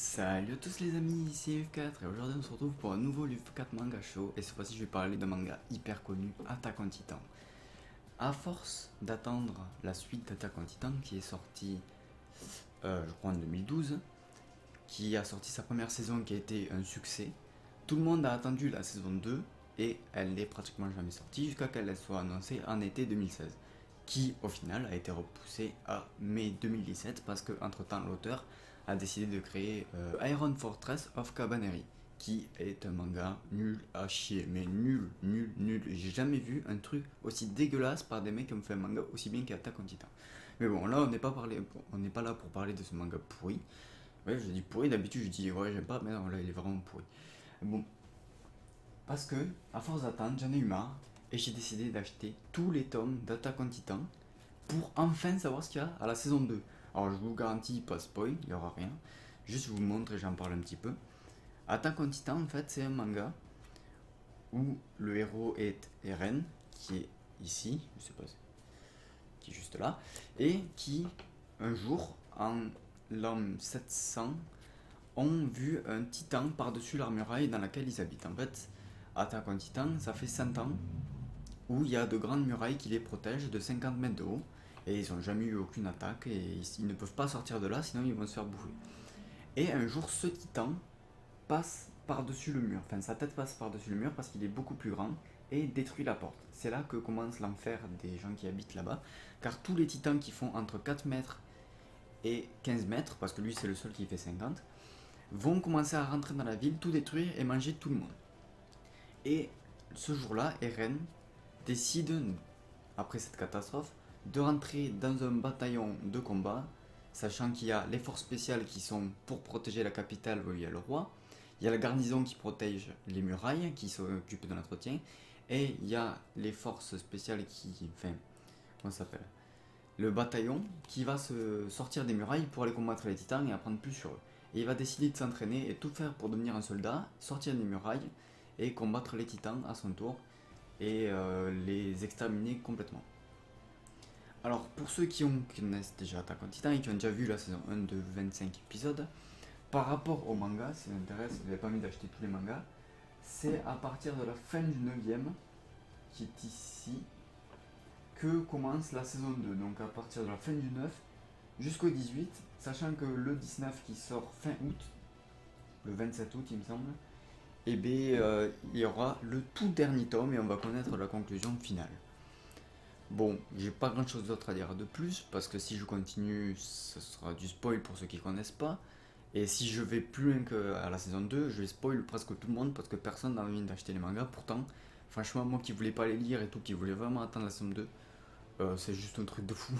Salut à tous les amis, ici F4 et aujourd'hui on se retrouve pour un nouveau livre 4 manga show et cette fois-ci je vais parler d'un manga hyper connu, Attack on Titan. À force d'attendre la suite d'Attack on Titan qui est sortie je crois en 2012, qui a sorti sa première saison qui a été un succès, tout le monde a attendu la saison 2 et elle n'est pratiquement jamais sortie jusqu'à qu'elle soit annoncée en été 2016, qui au final a été repoussée à mai 2017 parce que entre temps l'auteur a décidé de créer Iron Fortress of Cabaneri, qui est un manga nul à chier, mais nul, nul, nul. J'ai jamais vu un truc aussi dégueulasse par des mecs qui ont fait un manga aussi bien qu'Attack on Titan. Mais bon, là on n'est pas là pour parler de ce manga pourri. Ouais, je dis pourri, d'habitude je dis ouais j'aime pas, mais non, là il est vraiment pourri. Bon, parce que, à force d'attendre, j'en ai eu marre, et j'ai décidé d'acheter tous les tomes d'Attack on Titan pour enfin savoir ce qu'il y a à la saison 2. Alors je vous garantis, pas spoil, il n'y aura rien. Juste je vous montre et j'en parle un petit peu. Attack on Titan, en fait, c'est un manga où le héros est Eren, qui est ici, je sais pas, qui est juste là, et qui, un jour, en l'an 700, ont vu un titan par-dessus leur muraille dans laquelle ils habitent. En fait, Attack on Titan, ça fait 100 ans où il y a de grandes murailles qui les protègent de 50 mètres de haut, et ils n'ont jamais eu aucune attaque, et ils ne peuvent pas sortir de là, sinon ils vont se faire bouffer. Et un jour, ce titan passe par-dessus le mur, enfin sa tête passe par-dessus le mur parce qu'il est beaucoup plus grand, et détruit la porte. C'est là que commence l'enfer des gens qui habitent là-bas, car tous les titans qui font entre 4 mètres et 15 mètres, parce que lui c'est le seul qui fait 50, vont commencer à rentrer dans la ville, tout détruire et manger tout le monde. Et ce jour-là, Eren décide, après cette catastrophe, de rentrer dans un bataillon de combat, sachant qu'il y a les forces spéciales qui sont pour protéger la capitale où il y a le roi, il y a la garnison qui protège les murailles, qui s'occupe de l'entretien, et il y a les forces spéciales qui, enfin, comment ça s'appelle, le bataillon qui va se sortir des murailles pour aller combattre les titans et apprendre plus sur eux. Et il va décider de s'entraîner et tout faire pour devenir un soldat, sortir des murailles et combattre les titans à son tour et les exterminer complètement. Alors pour ceux qui connaissent déjà Attack on Titan et qui ont déjà vu la saison 1 de 25 épisodes, par rapport au manga, si ça vous intéresse, si vous n'avez pas envie d'acheter tous les mangas, c'est à partir de la fin du 9ème, qui est ici, que commence la saison 2. Donc à partir de la fin du 9 jusqu'au 18, sachant que le 19 qui sort fin août, le 27 août il me semble, et bien il y aura le tout dernier tome et on va connaître la conclusion finale. Bon, j'ai pas grand chose d'autre à dire de plus parce que si je continue, ce sera du spoil pour ceux qui connaissent pas. Et si je vais plus loin qu'à la saison 2, je vais spoil presque tout le monde parce que personne n'a envie d'acheter les mangas. Pourtant, franchement, moi qui voulais pas les lire et tout, qui voulais vraiment attendre la saison 2, c'est juste un truc de fou.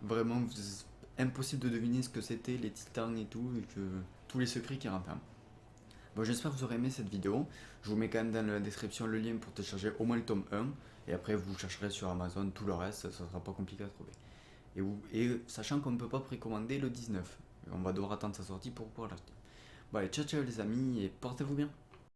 Vraiment, c'est impossible de deviner ce que c'était, les titans et tout, et que tous les secrets qui renferment. Bon, j'espère que vous aurez aimé cette vidéo. Je vous mets quand même dans la description le lien pour télécharger au moins le tome 1. Et après, vous chercherez sur Amazon tout le reste, ça sera pas compliqué à trouver. Et sachant qu'on ne peut pas précommander le 19. On va devoir attendre sa sortie pour pouvoir l'acheter. Bon, allez, ciao ciao les amis, et portez-vous bien.